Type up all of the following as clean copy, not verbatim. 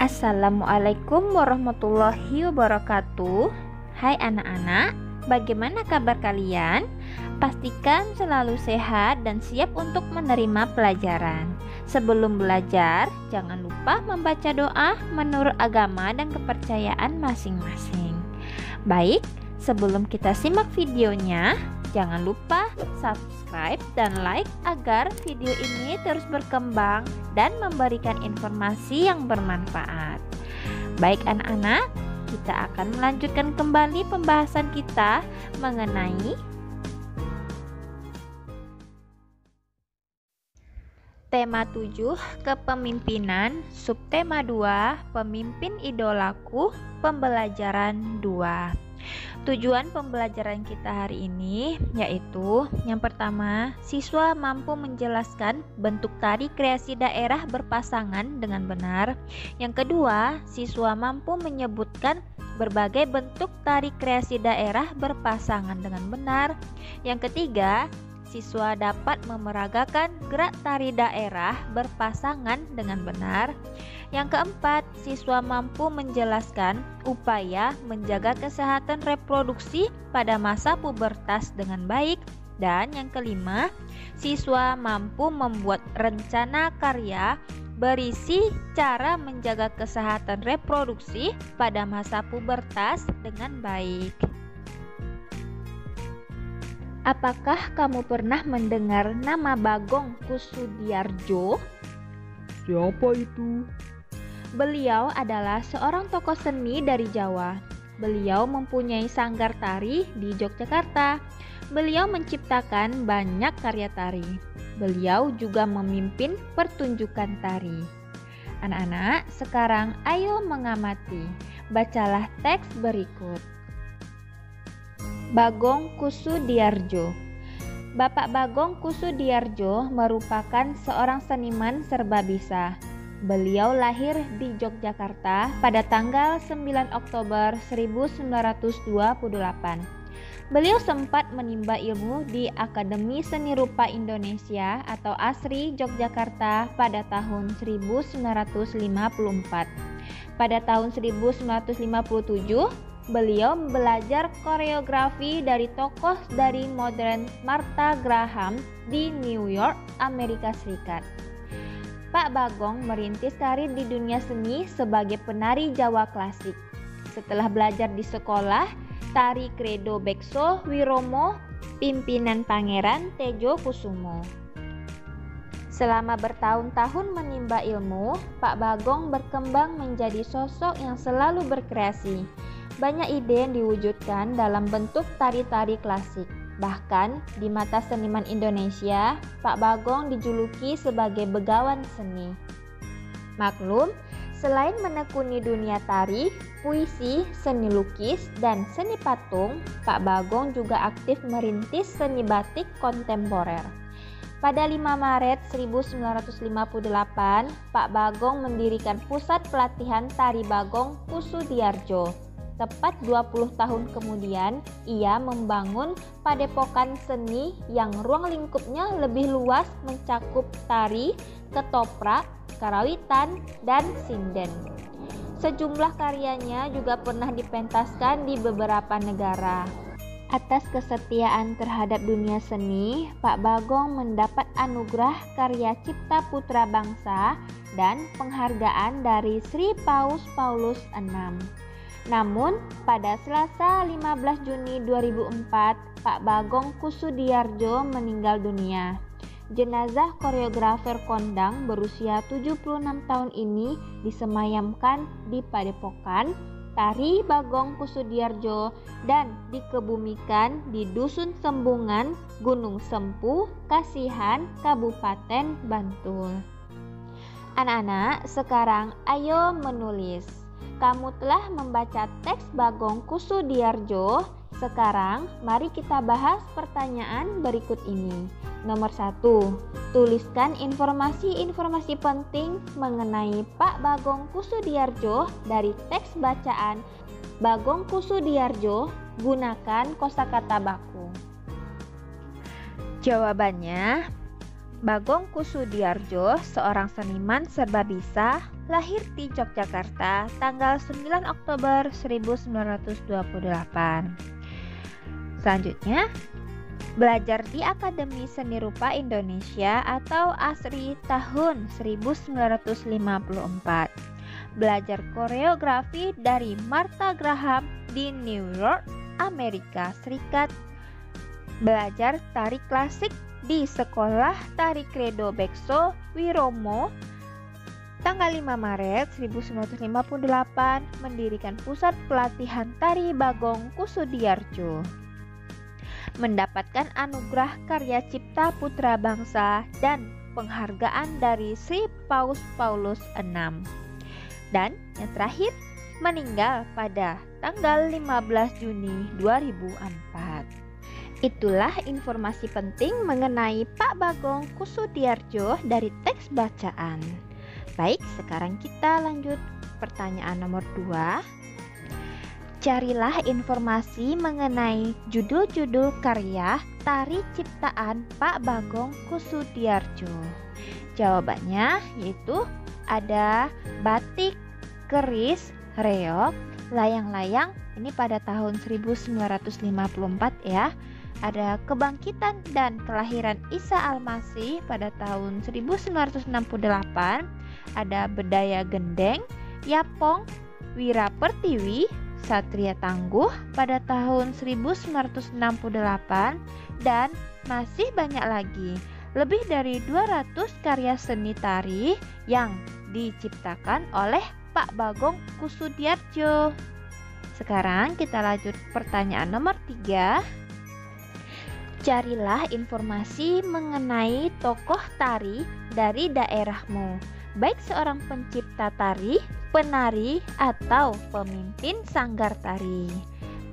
Assalamualaikum warahmatullahi wabarakatuh. Hai anak-anak, bagaimana kabar kalian? Pastikan selalu sehat dan siap untuk menerima pelajaran. Sebelum belajar, jangan lupa membaca doa menurut agama dan kepercayaan masing-masing. Baik, sebelum kita simak videonya, jangan lupa subscribe dan like agar video ini terus berkembang dan memberikan informasi yang bermanfaat. Baik anak-anak, kita akan melanjutkan kembali pembahasan kita mengenai tema 7, kepemimpinan, subtema 2, pemimpin idolaku, pembelajaran 2. Tujuan pembelajaran kita hari ini yaitu yang pertama, siswa mampu menjelaskan bentuk tari kreasi daerah berpasangan dengan benar. Yang kedua, siswa mampu menyebutkan berbagai bentuk tari kreasi daerah berpasangan dengan benar. Yang ketiga, siswa dapat memeragakan gerak tari daerah berpasangan dengan benar. Yang keempat, siswa mampu menjelaskan upaya menjaga kesehatan reproduksi pada masa pubertas dengan baik. Dan yang kelima, siswa mampu membuat rencana karya berisi cara menjaga kesehatan reproduksi pada masa pubertas dengan baik. Apakah kamu pernah mendengar nama Bagong Kussudiardja? Siapa itu? Beliau adalah seorang tokoh seni dari Jawa. Beliau mempunyai sanggar tari di Yogyakarta. Beliau menciptakan banyak karya tari. Beliau juga memimpin pertunjukan tari. Anak-anak, sekarang ayo mengamati. Bacalah teks berikut. Bagong Kussudiardja. Bapak Bagong Kussudiardja merupakan seorang seniman serbabisa. Beliau lahir di Yogyakarta pada tanggal 9 Oktober 1928. Beliau sempat menimba ilmu di Akademi Seni Rupa Indonesia atau ASRI Yogyakarta pada tahun 1954. Pada tahun 1957, beliau belajar koreografi dari tokoh dari modern Martha Graham di New York, Amerika Serikat. Pak Bagong merintis karir di dunia seni sebagai penari Jawa klasik. Setelah belajar di sekolah tari Credo Bekso Wiromo, pimpinan Pangeran Tejo Kusumo. Selama bertahun-tahun menimba ilmu, Pak Bagong berkembang menjadi sosok yang selalu berkreasi. Banyak ide yang diwujudkan dalam bentuk tari-tari klasik. Bahkan di mata seniman Indonesia, Pak Bagong dijuluki sebagai begawan seni. Maklum, selain menekuni dunia tari, puisi, seni lukis, dan seni patung, Pak Bagong juga aktif merintis seni batik kontemporer. Pada 5 Maret 1958, Pak Bagong mendirikan pusat pelatihan tari Bagong Kussudiardja. Tepat 20 tahun kemudian, ia membangun padepokan seni yang ruang lingkupnya lebih luas mencakup tari, ketoprak, karawitan, dan sinden. Sejumlah karyanya juga pernah dipentaskan di beberapa negara. Atas kesetiaan terhadap dunia seni, Pak Bagong mendapat anugerah Karya Cipta Putra Bangsa dan penghargaan dari Sri Paus Paulus VI. Namun, pada Selasa 15 Juni 2004, Pak Bagong Kussudiardja meninggal dunia. Jenazah koreografer kondang berusia 76 tahun ini disemayamkan di Padepokan Tari Bagong Kussudiardja dan dikebumikan di Dusun Sembungan, Gunung Sempu, Kasihan, Kabupaten Bantul. Anak-anak, sekarang ayo menulis. Kamu telah membaca teks Bagong Kussudiardja. Sekarang mari kita bahas pertanyaan berikut ini. Nomor 1. Tuliskan informasi-informasi penting mengenai Pak Bagong Kussudiardja dari teks bacaan Bagong Kussudiardja. Gunakan kosakata baku. Jawabannya, Bagong Kussudiardjo, seorang seniman serbabisa, lahir di Yogyakarta tanggal 9 Oktober 1928. Selanjutnya, belajar di Akademi Seni Rupa Indonesia atau ASRI tahun 1954. Belajar koreografi dari Martha Graham di New York, Amerika Serikat. Belajar tari klasik di Sekolah Tari Credo Bekso Wiromo tanggal 5 Maret 1958, mendirikan pusat pelatihan tari Bagong Kussudiardjo. Mendapatkan anugerah karya cipta putra bangsa dan penghargaan dari Sri Paus Paulus VI. Dan yang terakhir, meninggal pada tanggal 15 Juni 2004. Itulah informasi penting mengenai Pak Bagong Kussudiardjo dari teks bacaan. Baik, sekarang kita lanjut pertanyaan nomor 2. Carilah informasi mengenai judul-judul karya tari ciptaan Pak Bagong Kussudiardjo. Jawabannya yaitu ada batik, keris, reog, layang-layang, ini pada tahun 1954 ya. Ada kebangkitan dan kelahiran Isa Al-Masih pada tahun 1968. Ada Bedaya Gendeng, Yapong, Wira Pertiwi, Satria Tangguh pada tahun 1968, dan masih banyak lagi. Lebih dari 200 karya seni tari yang diciptakan oleh Pak Bagong Kussudiardjo. Sekarang kita lanjut pertanyaan nomor 3. Carilah informasi mengenai tokoh tari dari daerahmu, baik seorang pencipta tari, penari, atau pemimpin sanggar tari.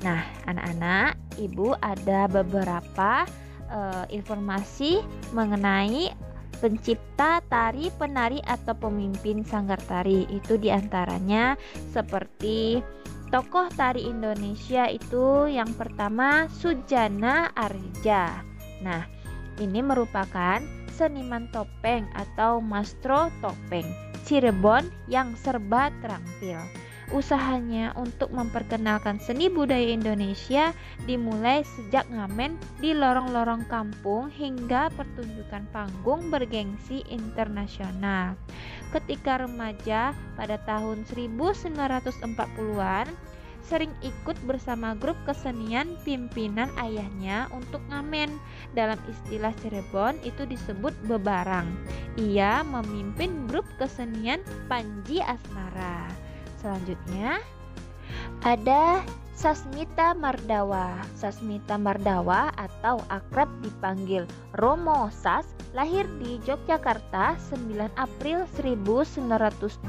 Nah, anak-anak, Ibu ada beberapa informasi mengenai pencipta tari, penari, atau pemimpin sanggar tari. Itu diantaranya seperti tokoh tari Indonesia itu yang pertama Sujana Arja. Nah, ini merupakan seniman topeng atau maestro topeng Cirebon yang serba terampil. Usahanya untuk memperkenalkan seni budaya Indonesia dimulai sejak ngamen di lorong-lorong kampung hingga pertunjukan panggung bergengsi internasional. Ketika remaja pada tahun 1940-an, sering ikut bersama grup kesenian pimpinan ayahnya untuk ngamen. Dalam istilah Cirebon itu disebut bebarang. Ia memimpin grup kesenian Panji Asmara. Selanjutnya ada Sasmita Mardawa. Sasmita Mardawa atau akrab dipanggil Romo Sas, lahir di Yogyakarta 9 April 1929.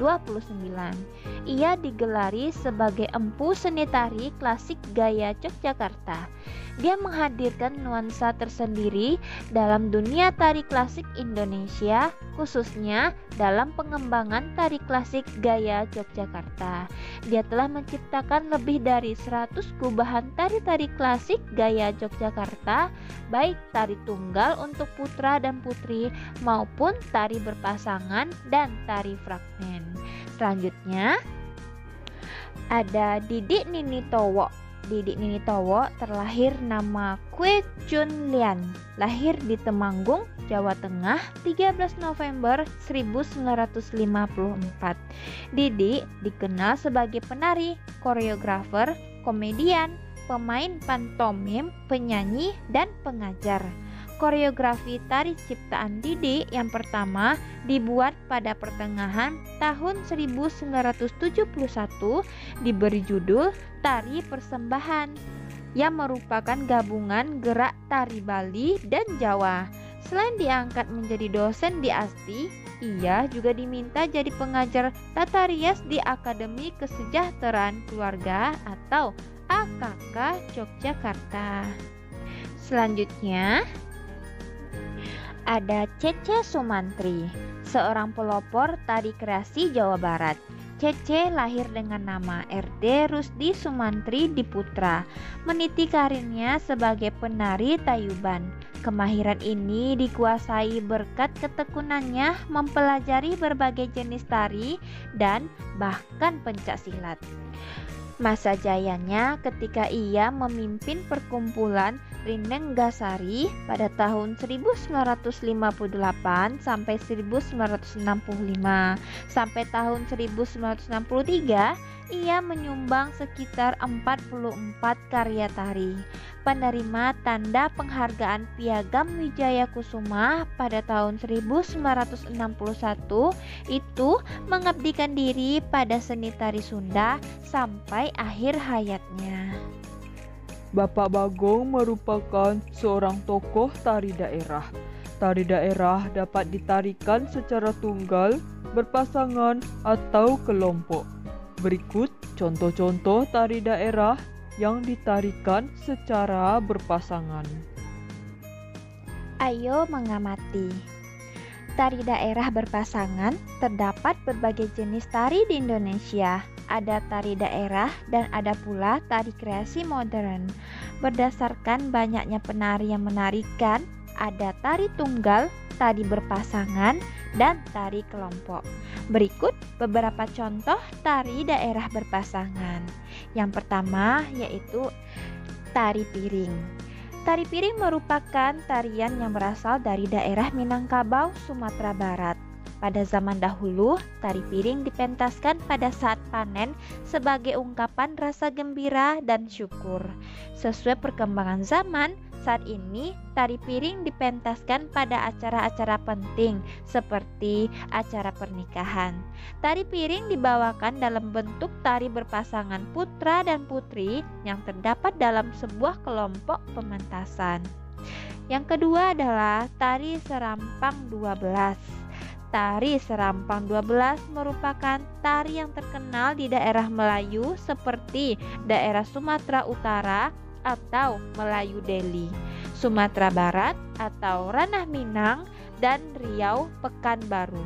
Ia digelari sebagai empu seni tari klasik gaya Yogyakarta. Dia menghadirkan nuansa tersendiri dalam dunia tari klasik Indonesia, khususnya dalam pengembangan tari klasik gaya Yogyakarta. Dia telah menciptakan lebih dari 100 perubahan tari-tari klasik gaya Yogyakarta, baik tari tunggal untuk putra dan putri maupun tari berpasangan dan tari fragmen. Selanjutnya ada Didik Ninitowo. Didik Ninitowo terlahir nama Kwe Chun Lian, lahir di Temanggung, Jawa Tengah 13 November 1954. Didik dikenal sebagai penari, koreografer, komedian, pemain pantomim, penyanyi, dan pengajar. Koreografi tari ciptaan Didik yang pertama dibuat pada pertengahan tahun 1971 diberi judul Tari Persembahan, yang merupakan gabungan gerak tari Bali dan Jawa. Selain diangkat menjadi dosen di ASTI, ia juga diminta jadi pengajar tata rias di Akademi Kesejahteraan Keluarga atau AKK Yogyakarta. Selanjutnya ada Cece Sumantri, seorang pelopor tari kreasi Jawa Barat. Cece lahir dengan nama RD Rusdi Sumantri Diputra, meniti karirnya sebagai penari tayuban. Kemahiran ini dikuasai berkat ketekunannya mempelajari berbagai jenis tari dan bahkan pencak silat. Masa jayanya ketika ia memimpin perkumpulan Rinenggasari pada tahun 1958 sampai 1965. Sampai tahun 1963, ia menyumbang sekitar 44 karya tari. Penerima tanda penghargaan Piagam Wijaya Kusuma pada tahun 1961 itu mengabdikan diri pada seni tari Sunda sampai akhir hayatnya. Bapak Bagong merupakan seorang tokoh tari daerah. Tari daerah dapat ditarikan secara tunggal, berpasangan, atau kelompok. Berikut contoh-contoh tari daerah yang ditarikan secara berpasangan. Ayo mengamati. Tari daerah berpasangan, terdapat berbagai jenis tari di Indonesia. Ada tari daerah dan ada pula tari kreasi modern. Berdasarkan banyaknya penari yang menarikan, ada tari tunggal, tari berpasangan, dan tari kelompok. Berikut beberapa contoh tari daerah berpasangan. Yang pertama yaitu tari piring. Tari piring merupakan tarian yang berasal dari daerah Minangkabau, Sumatera Barat. Pada zaman dahulu, tari piring dipentaskan pada saat panen sebagai ungkapan rasa gembira dan syukur. Sesuai perkembangan zaman, saat ini tari piring dipentaskan pada acara-acara penting seperti acara pernikahan. Tari piring dibawakan dalam bentuk tari berpasangan putra dan putri yang terdapat dalam sebuah kelompok pementasan. Yang kedua adalah tari serampang 12. Tari serampang 12 merupakan tari yang terkenal di daerah Melayu seperti daerah Sumatera Utara atau Melayu Deli, Sumatera Barat atau Ranah Minang, dan Riau Pekanbaru.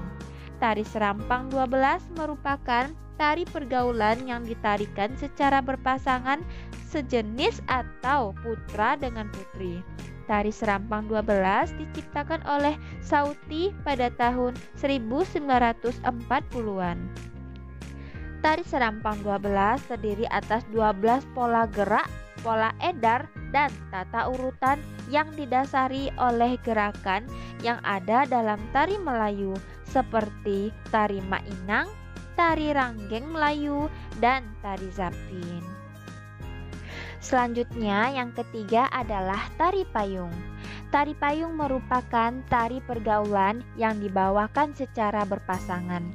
Tari serampang 12 merupakan tari pergaulan yang ditarikan secara berpasangan sejenis atau putra dengan putri. Tari serampang 12 diciptakan oleh Sauti pada tahun 1940-an. Tari serampang 12 terdiri atas 12 pola gerak, pola edar, dan tata urutan yang didasari oleh gerakan yang ada dalam tari Melayu seperti tari Mainang, tari Ranggeng Melayu, dan tari Zapin. Selanjutnya yang ketiga adalah tari payung. Tari payung merupakan tari pergaulan yang dibawakan secara berpasangan.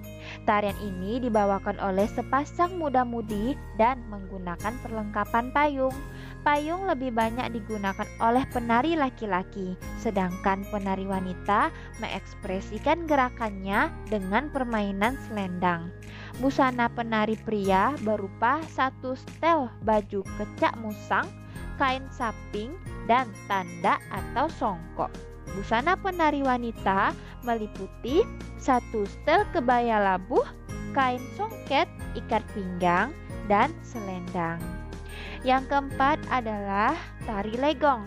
Tarian ini dibawakan oleh sepasang muda-mudi dan menggunakan perlengkapan payung. Payung lebih banyak digunakan oleh penari laki-laki, sedangkan penari wanita mengekspresikan gerakannya dengan permainan selendang. Busana penari pria berupa satu setel baju kecak musang, kain saping, dan tanda atau songkok. Busana penari wanita meliputi satu setel kebaya labuh, kain songket, ikat pinggang, dan selendang. Yang keempat adalah tari legong.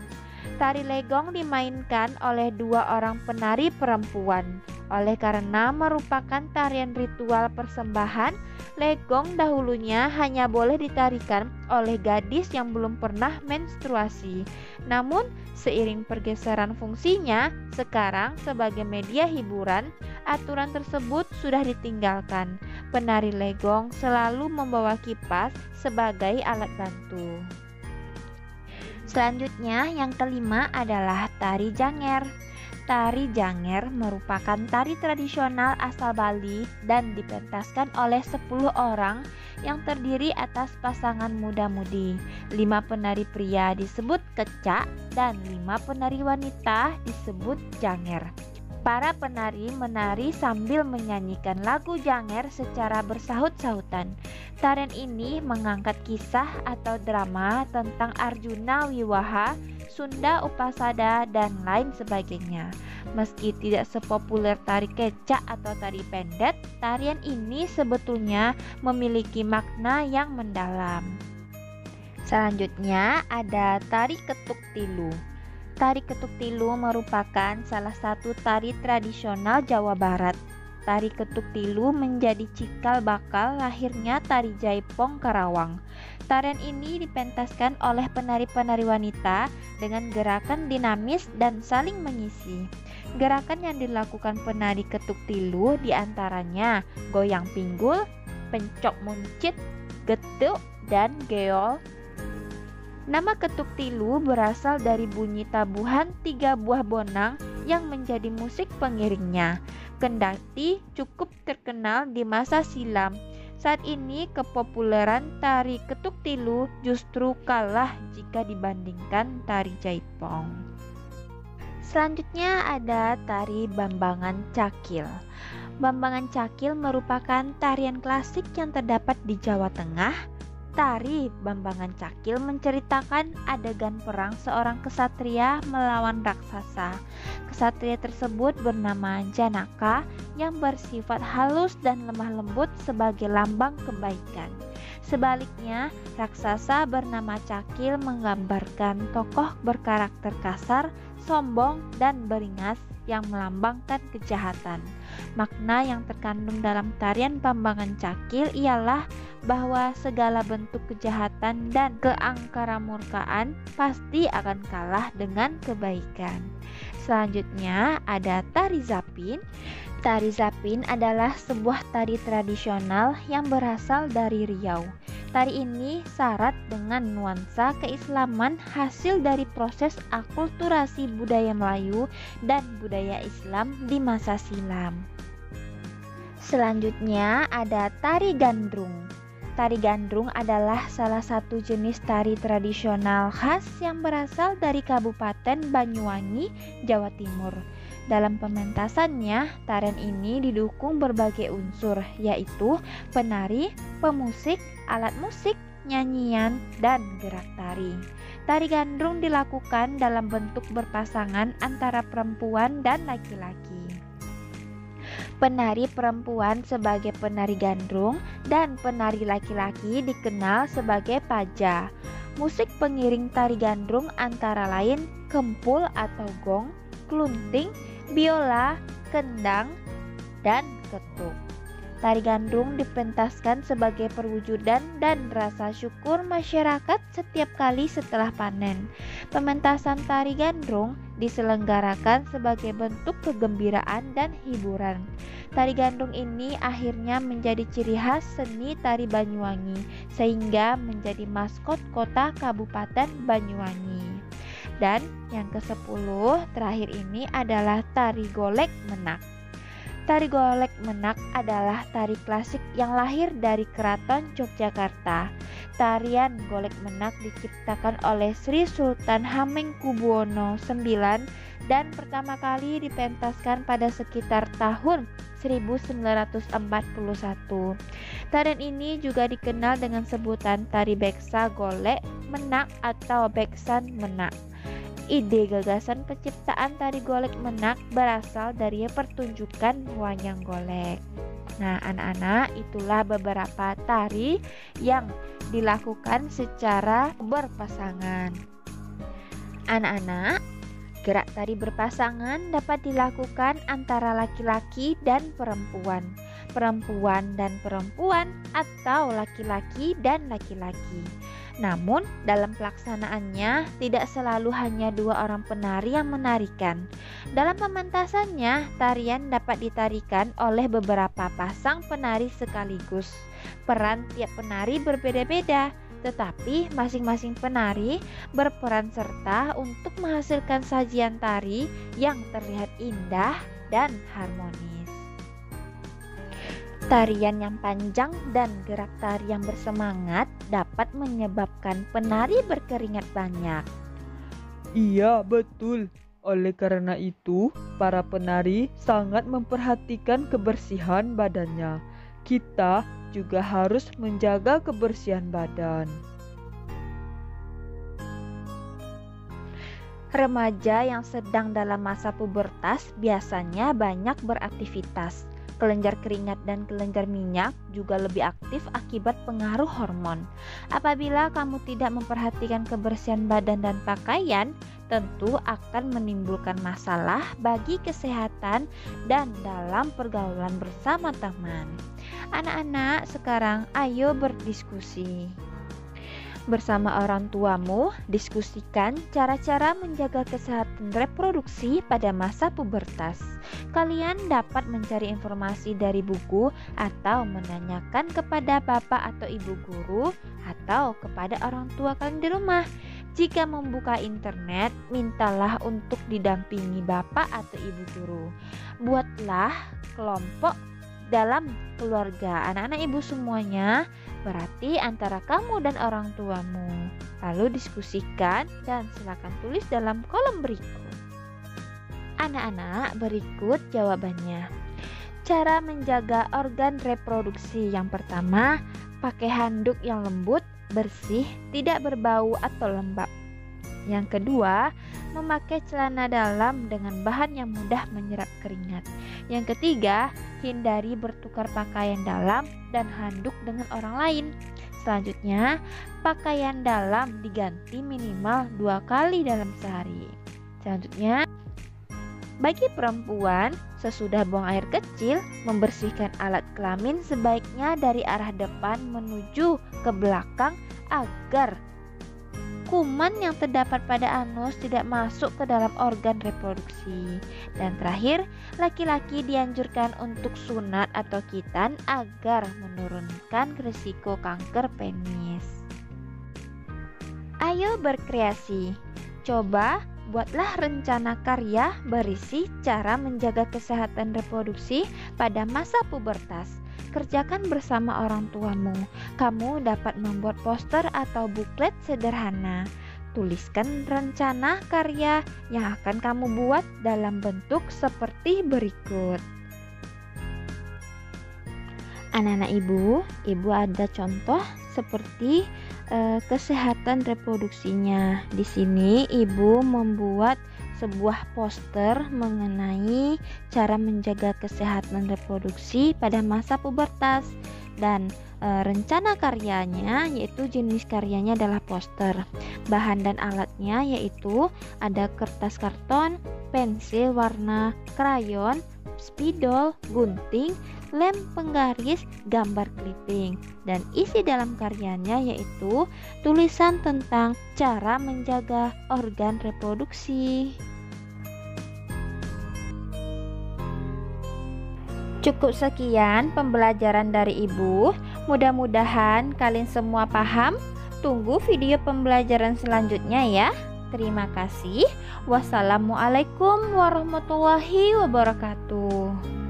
Tari legong dimainkan oleh dua orang penari perempuan. Oleh karena merupakan tarian ritual persembahan, legong dahulunya hanya boleh ditarikan oleh gadis yang belum pernah menstruasi. Namun, seiring pergeseran fungsinya, sekarang sebagai media hiburan, aturan tersebut sudah ditinggalkan. Penari legong selalu membawa kipas sebagai alat bantu. Selanjutnya, yang kelima adalah tari janger. Tari janger merupakan tari tradisional asal Bali dan dipentaskan oleh 10 orang yang terdiri atas pasangan muda-mudi. 5 penari pria disebut kecak dan 5 penari wanita disebut janger. Para penari menari sambil menyanyikan lagu janger secara bersahut-sahutan. Tarian ini mengangkat kisah atau drama tentang Arjuna Wiwaha, Sunda Upasada, dan lain sebagainya. Meski tidak sepopuler tari kecak atau tari pendet, tarian ini sebetulnya memiliki makna yang mendalam. Selanjutnya ada tari ketuk tilu. Tari ketuk tilu merupakan salah satu tari tradisional Jawa Barat. Tari ketuk tilu menjadi cikal bakal lahirnya tari Jaipong Karawang. Tarian ini dipentaskan oleh penari-penari wanita dengan gerakan dinamis dan saling mengisi. Gerakan yang dilakukan penari ketuk tilu diantaranya goyang pinggul, pencok muncit, getuk, dan geol. Nama ketuk tilu berasal dari bunyi tabuhan 3 buah bonang yang menjadi musik pengiringnya. Kendati cukup terkenal di masa silam, saat ini kepopuleran tari ketuk tilu justru kalah jika dibandingkan tari Jaipong. Selanjutnya ada tari Bambangan Cakil. Bambangan Cakil merupakan tarian klasik yang terdapat di Jawa Tengah. Tari Bambangan Cakil menceritakan adegan perang seorang kesatria melawan raksasa. Kesatria tersebut bernama Janaka yang bersifat halus dan lemah lembut sebagai lambang kebaikan. Sebaliknya, raksasa bernama Cakil menggambarkan tokoh berkarakter kasar, sombong, dan beringas yang melambangkan kejahatan. Makna yang terkandung dalam tarian Bambangan Cakil ialah bahwa segala bentuk kejahatan dan keangkaramurkaan pasti akan kalah dengan kebaikan. Selanjutnya ada tari Zapin. Tari Zapin adalah sebuah tari tradisional yang berasal dari Riau. Tari ini syarat dengan nuansa keislaman hasil dari proses akulturasi budaya Melayu dan budaya Islam di masa silam. Selanjutnya ada tari Gandrung. Tari Gandrung adalah salah satu jenis tari tradisional khas yang berasal dari Kabupaten Banyuwangi, Jawa Timur. Dalam pementasannya, tarian ini didukung berbagai unsur, yaitu penari, pemusik, alat musik, nyanyian, dan gerak tari. Tari Gandrung dilakukan dalam bentuk berpasangan antara perempuan dan laki-laki. Penari perempuan sebagai penari gandrung dan penari laki-laki dikenal sebagai paja. Musik pengiring tari gandrung antara lain kempul atau gong, klunting, biola, kendang, dan ketuk. Tari gandrung dipentaskan sebagai perwujudan dan rasa syukur masyarakat setiap kali setelah panen. Pementasan tari gandrung diselenggarakan sebagai bentuk kegembiraan dan hiburan. Tari gandrung ini akhirnya menjadi ciri khas seni tari Banyuwangi, sehingga menjadi maskot kota Kabupaten Banyuwangi. Dan yang ke-10 terakhir ini adalah tari Golek Menak. Tari Golek Menak adalah tari klasik yang lahir dari Keraton Yogyakarta. Tarian Golek Menak diciptakan oleh Sri Sultan Hamengkubuwono IX dan pertama kali dipentaskan pada sekitar tahun 1941. Tarian ini juga dikenal dengan sebutan tari Beksa Golek Menak atau Beksan Menak. Ide gagasan penciptaan tari Golek Menak berasal dari pertunjukan wayang golek. Nah, anak-anak, itulah beberapa tari yang dilakukan secara berpasangan. Anak-anak, gerak tari berpasangan dapat dilakukan antara laki-laki dan perempuan, perempuan dan perempuan, atau laki-laki dan laki-laki. Namun, dalam pelaksanaannya tidak selalu hanya 2 orang penari yang menarikan. Dalam pementasannya, tarian dapat ditarikan oleh beberapa pasang penari sekaligus. Peran tiap penari berbeda-beda, tetapi masing-masing penari berperan serta untuk menghasilkan sajian tari yang terlihat indah dan harmonis. Tarian yang panjang dan gerak tari yang bersemangat dapat menyebabkan penari berkeringat banyak. Iya, betul. Oleh karena itu, para penari sangat memperhatikan kebersihan badannya. Kita juga harus menjaga kebersihan badan. Remaja yang sedang dalam masa pubertas biasanya banyak beraktivitas. Kelenjar keringat dan kelenjar minyak juga lebih aktif akibat pengaruh hormon. Apabila kamu tidak memperhatikan kebersihan badan dan pakaian, tentu akan menimbulkan masalah bagi kesehatan dan dalam pergaulan bersama teman. Anak-anak, sekarang ayo berdiskusi. Bersama orang tuamu, diskusikan cara-cara menjaga kesehatan reproduksi pada masa pubertas. Kalian dapat mencari informasi dari buku atau menanyakan kepada bapak atau ibu guru atau kepada orang tua kalian di rumah. Jika membuka internet, mintalah untuk didampingi bapak atau ibu guru. Buatlah kelompok dalam keluarga, anak-anak ibu semuanya, berarti antara kamu dan orang tuamu. Lalu diskusikan dan silakan tulis dalam kolom berikut. Anak-anak, berikut jawabannya. Cara menjaga organ reproduksi: yang pertama, pakai handuk yang lembut, bersih, tidak berbau atau lembab. Yang kedua, memakai celana dalam dengan bahan yang mudah menyerap keringat. Yang ketiga, hindari bertukar pakaian dalam dan handuk dengan orang lain. Selanjutnya, pakaian dalam diganti minimal 2 kali dalam sehari. Selanjutnya, bagi perempuan, sesudah buang air kecil, membersihkan alat kelamin sebaiknya dari arah depan menuju ke belakang agar kuman yang terdapat pada anus tidak masuk ke dalam organ reproduksi. Dan terakhir, laki-laki dianjurkan untuk sunat atau khitan agar menurunkan risiko kanker penis. Ayo berkreasi. Coba buatlah rencana karya berisi cara menjaga kesehatan reproduksi pada masa pubertas. Kerjakan bersama orang tuamu. Kamu dapat membuat poster atau buklet sederhana. Tuliskan rencana karya yang akan kamu buat dalam bentuk seperti berikut. Anak-anak ibu ada contoh seperti kesehatan reproduksinya. Di sini ibu membuat sebuah poster mengenai cara menjaga kesehatan reproduksi pada masa pubertas, dan rencana karyanya yaitu jenis karyanya adalah poster. Bahan dan alatnya yaitu ada kertas karton, pensil warna, krayon, spidol, gunting, lem penggaris, gambar clipping. Dan isi dalam karyanya yaitu tulisan tentang cara menjaga organ reproduksi. Cukup sekian pembelajaran dari ibu. Mudah-mudahan kalian semua paham. Tunggu video pembelajaran selanjutnya ya. Terima kasih. Wassalamualaikum warahmatullahi wabarakatuh.